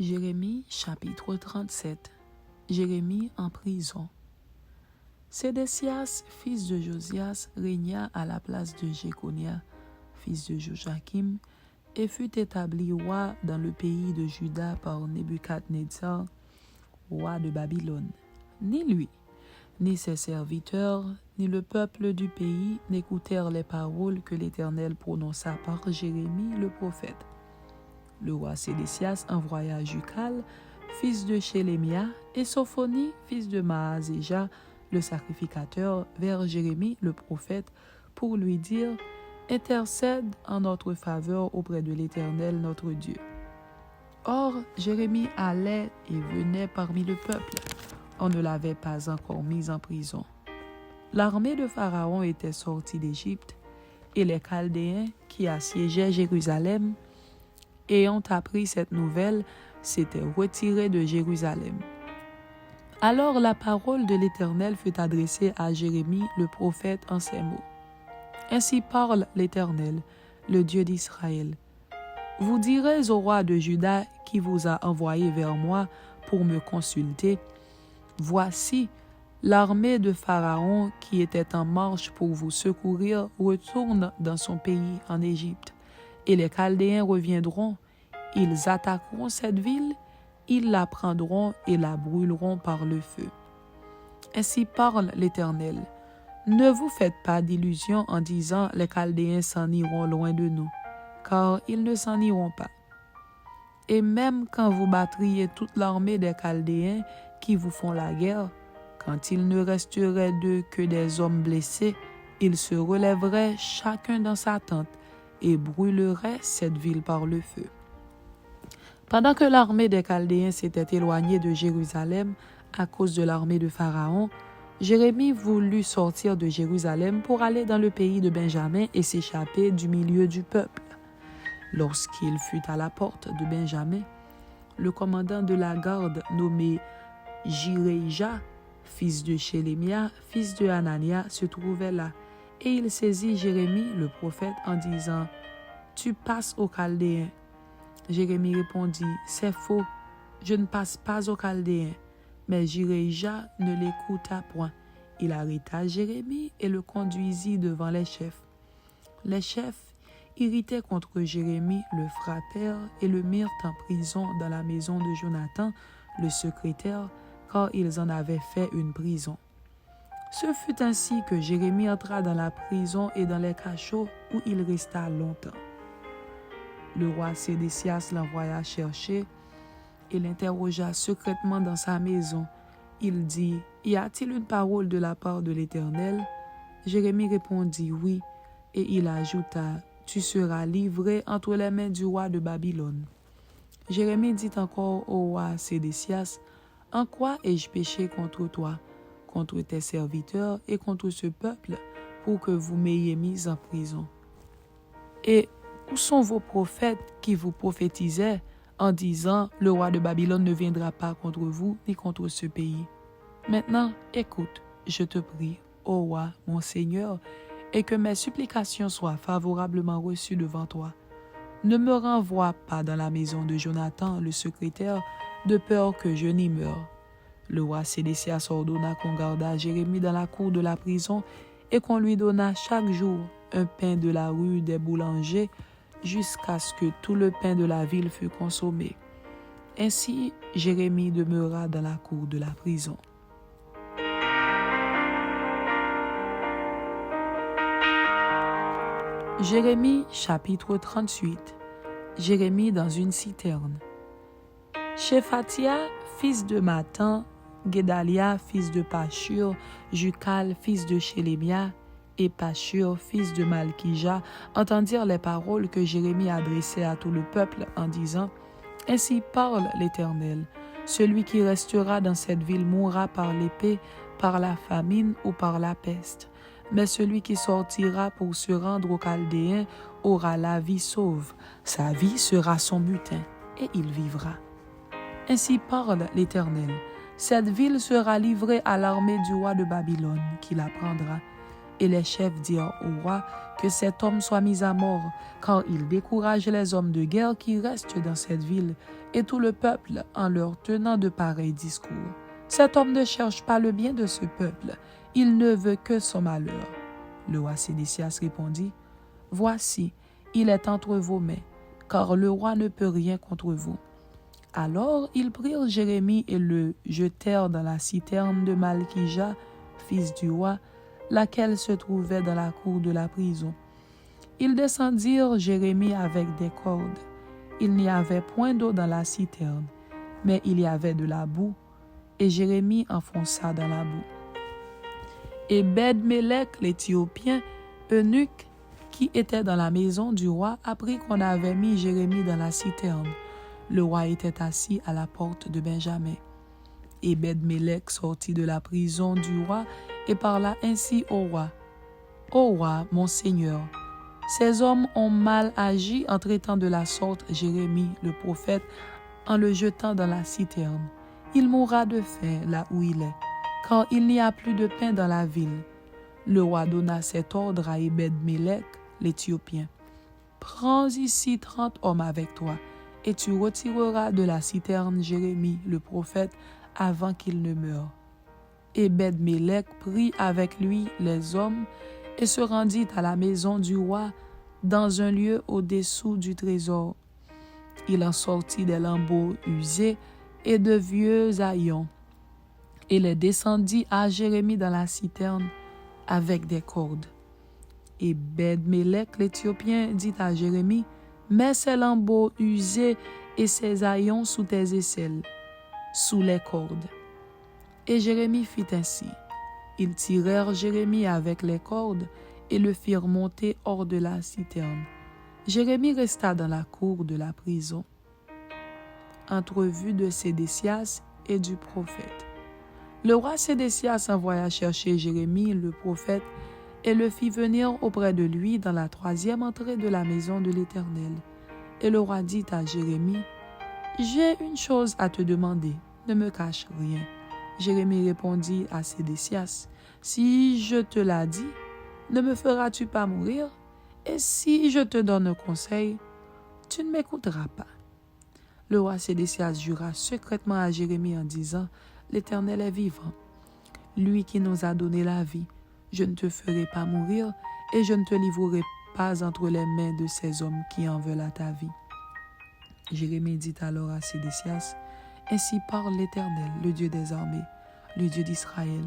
Jérémie chapitre 37. Jérémie en prison. Sédécias, fils de Josias, régna à la place de Jéconia, fils de Joachim, et fut établi roi dans le pays de Juda par Nebuchadnezzar, roi de Babylone. Ni lui, ni ses serviteurs, ni le peuple du pays n'écoutèrent les paroles que l'Éternel prononça par Jérémie le prophète. Le roi Sédécias envoya Jucal, fils de Chélémia, et Sophonie, fils de Maazéja, le sacrificateur, vers Jérémie le prophète, pour lui dire « Intercède en notre faveur auprès de l'Éternel notre Dieu. » Or, Jérémie allait et venait parmi le peuple. On ne l'avait pas encore mis en prison. L'armée de Pharaon était sortie d'Égypte, et les Chaldéens qui assiégeaient Jérusalem, ayant appris cette nouvelle, s'étaient retirés de Jérusalem. Alors la parole de l'Éternel fut adressée à Jérémie le prophète en ces mots. Ainsi parle l'Éternel, le Dieu d'Israël. Vous direz au roi de Juda qui vous a envoyé vers moi pour me consulter, voici, l'armée de Pharaon qui était en marche pour vous secourir retourne dans son pays en Égypte, et les Chaldéens reviendront, ils attaqueront cette ville, ils la prendront et la brûleront par le feu. Ainsi parle l'Éternel. Ne vous faites pas d'illusions en disant les Chaldéens s'en iront loin de nous, car ils ne s'en iront pas. Et même quand vous battriez toute l'armée des Chaldéens qui vous font la guerre, quand il ne resterait d'eux que des hommes blessés, ils se relèveraient chacun dans sa tente et brûleraient cette ville par le feu. Pendant que l'armée des Chaldéens s'était éloignée de Jérusalem à cause de l'armée de Pharaon, Jérémie voulut sortir de Jérusalem pour aller dans le pays de Benjamin et s'échapper du milieu du peuple. Lorsqu'il fut à la porte de Benjamin, le commandant de la garde nommé Jireïja, fils de Chélémia, fils de Hanania, se trouvait là, et il saisit Jérémie le prophète en disant « Tu passes aux Chaldéens. » Jérémie répondit « C'est faux, je ne passe pas aux Chaldéens. » Mais Jireïja ne l'écouta point. Il arrêta Jérémie et le conduisit devant les chefs. Les chefs, irrités contre Jérémie, le frappèrent et le mirent en prison dans la maison de Jonathan, le secrétaire, car ils en avaient fait une prison. Ce fut ainsi que Jérémie entra dans la prison et dans les cachots où il resta longtemps. Le roi Sédécias l'envoya chercher et l'interrogea secrètement dans sa maison. Il dit, « Y a-t-il une parole de la part de l'Éternel » Jérémie répondit, « Oui. » Et il ajouta, « Tu seras livré entre les mains du roi de Babylone. » Jérémie dit encore au roi Sédécias, « En quoi ai-je péché contre toi, contre tes serviteurs et contre ce peuple, pour que vous m'ayez mis en prison? Et où sont vos prophètes qui vous prophétisaient en disant « Le roi de Babylone ne viendra pas contre vous ni contre ce pays » Maintenant, écoute, je te prie, ô roi, mon Seigneur, et que mes supplications soient favorablement reçues devant toi. Ne me renvoie pas dans la maison de Jonathan, le secrétaire, de peur que je n'y meure. » Le roi Sédécias ordonna qu'on gardât Jérémie dans la cour de la prison et qu'on lui donnât chaque jour un pain de la rue des boulangers jusqu'à ce que tout le pain de la ville fût consommé. Ainsi, Jérémie demeura dans la cour de la prison. Jérémie chapitre 38. Jérémie dans une citerne. Shephatia, fils de Mathan, Guédalia, fils de Pashur, Jucal, fils de Chélémia, et Pashur, fils de Malkija, entendirent les paroles que Jérémie adressait à tout le peuple en disant « Ainsi parle l'Éternel, celui qui restera dans cette ville mourra par l'épée, par la famine ou par la peste. Mais celui qui sortira pour se rendre aux Chaldéens aura la vie sauve. Sa vie sera son butin, et il vivra. Ainsi parle l'Éternel. Cette ville sera livrée à l'armée du roi de Babylone, qui la prendra, Et les chefs dirent au roi que cet homme soit mis à mort, car il décourage les hommes de guerre qui restent dans cette ville, et tout le peuple en leur tenant de pareils discours. Cet homme ne cherche pas le bien de ce peuple, il ne veut que son malheur. Le roi Sédécias répondit, « Voici, il est entre vos mains, car le roi ne peut rien contre vous. » Alors ils prirent Jérémie et le jetèrent dans la citerne de Malkija, fils du roi, laquelle se trouvait dans la cour de la prison. Ils descendirent Jérémie avec des cordes. Il n'y avait point d'eau dans la citerne, mais il y avait de la boue, et Jérémie enfonça dans la boue. Et Ebed-Mélec, l'Éthiopien, eunuque, qui était dans la maison du roi, apprit qu'on avait mis Jérémie dans la citerne. Le roi était assis à la porte de Benjamin. Et Ebed-Mélec sortit de la prison du roi et parla ainsi au roi. « Ô roi, mon seigneur, ces hommes ont mal agi en traitant de la sorte Jérémie, le prophète, en le jetant dans la citerne. Il mourra de faim là où il est, car il n'y a plus de pain dans la ville. » Le roi donna cet ordre à Ebed-Mélec, l'Éthiopien. « Prends ici 30 hommes avec toi, et tu retireras de la citerne Jérémie, le prophète, avant qu'il ne meure. » Ebed-Mélec prit avec lui les hommes et se rendit à la maison du roi dans un lieu au-dessous du trésor. Il en sortit des lambeaux usés et de vieux haillons et les descendit à Jérémie dans la citerne avec des cordes. Ebed-Mélec l'Éthiopien dit à Jérémie, « Mets ces lambeaux usés et ces haillons sous tes aisselles, sous les cordes. » Et Jérémie fit ainsi. Ils tirèrent Jérémie avec les cordes et le firent monter hors de la citerne. Jérémie resta dans la cour de la prison. Entrevue de Sédécias et du prophète. Le roi Sédécias envoya chercher Jérémie, le prophète, et le fit venir auprès de lui dans la 3e entrée de la maison de l'Éternel. Et le roi dit à Jérémie, « J'ai une chose à te demander, ne me cache rien. » Jérémie répondit à Sédécias, « Si je te l'ai dit, ne me feras-tu pas mourir? Et si je te donne un conseil, tu ne m'écouteras pas. » Le roi Sédécias jura secrètement à Jérémie en disant, « L'Éternel est vivant, lui qui nous a donné la vie. Je ne te ferai pas mourir et je ne te livrerai pas entre les mains de ces hommes qui en veulent à ta vie. » Jérémie dit alors à Sédécias, « Ainsi parle l'Éternel, le Dieu des armées, le Dieu d'Israël.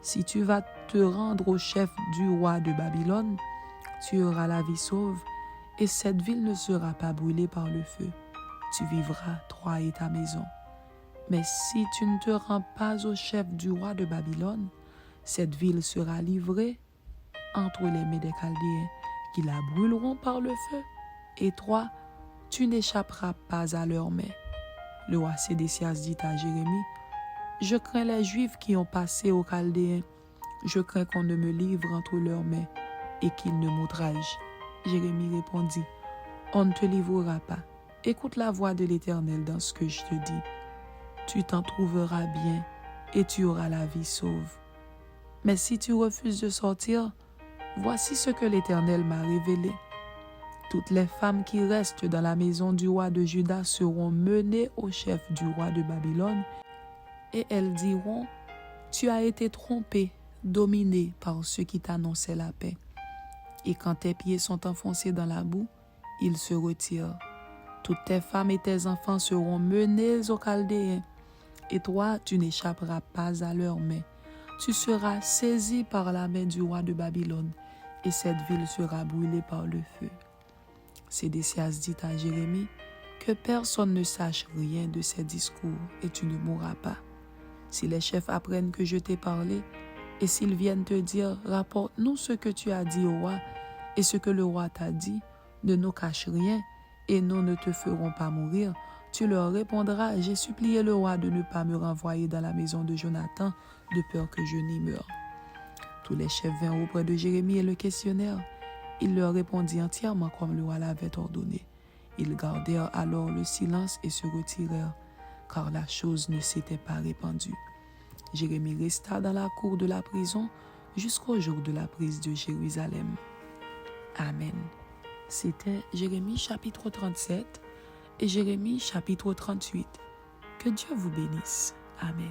Si tu vas te rendre au chef du roi de Babylone, tu auras la vie sauve, et cette ville ne sera pas brûlée par le feu. Tu vivras, toi et ta maison. Mais si tu ne te rends pas au chef du roi de Babylone, cette ville sera livrée entre les mains des Chaldéens, qui la brûleront par le feu, et toi, tu n'échapperas pas à leurs mains. » Le roi Sédécias dit à Jérémie, « Je crains les Juifs qui ont passé aux Chaldéens. Je crains qu'on ne me livre entre leurs mains et qu'ils ne m'outragent. » Jérémie répondit, « On ne te livrera pas. Écoute la voix de l'Éternel dans ce que je te dis. Tu t'en trouveras bien et tu auras la vie sauve. Mais si tu refuses de sortir, voici ce que l'Éternel m'a révélé. Toutes les femmes qui restent dans la maison du roi de Juda seront menées au chef du roi de Babylone, et elles diront, « Tu as été trompé, dominé par ceux qui t'annonçaient la paix. » Et quand tes pieds sont enfoncés dans la boue, ils se retirent. Toutes tes femmes et tes enfants seront menés aux Chaldéens, et toi, tu n'échapperas pas à leurs mains. Tu seras saisi par la main du roi de Babylone, et cette ville sera brûlée par le feu. » Sédécias dit à Jérémie, « Que personne ne sache rien de ces discours, et tu ne mourras pas. Si les chefs apprennent que je t'ai parlé, et s'ils viennent te dire, rapporte-nous ce que tu as dit au roi, et ce que le roi t'a dit, ne nous cache rien, et nous ne te ferons pas mourir, tu leur répondras, j'ai supplié le roi de ne pas me renvoyer dans la maison de Jonathan, de peur que je n'y meure. » Tous les chefs vinrent auprès de Jérémie et le questionnèrent. Il leur répondit entièrement comme le roi l'avait ordonné. Ils gardèrent alors le silence et se retirèrent, car la chose ne s'était pas répandue. Jérémie resta dans la cour de la prison jusqu'au jour de la prise de Jérusalem. Amen. C'était Jérémie chapitre 37 et Jérémie chapitre 38. Que Dieu vous bénisse. Amen.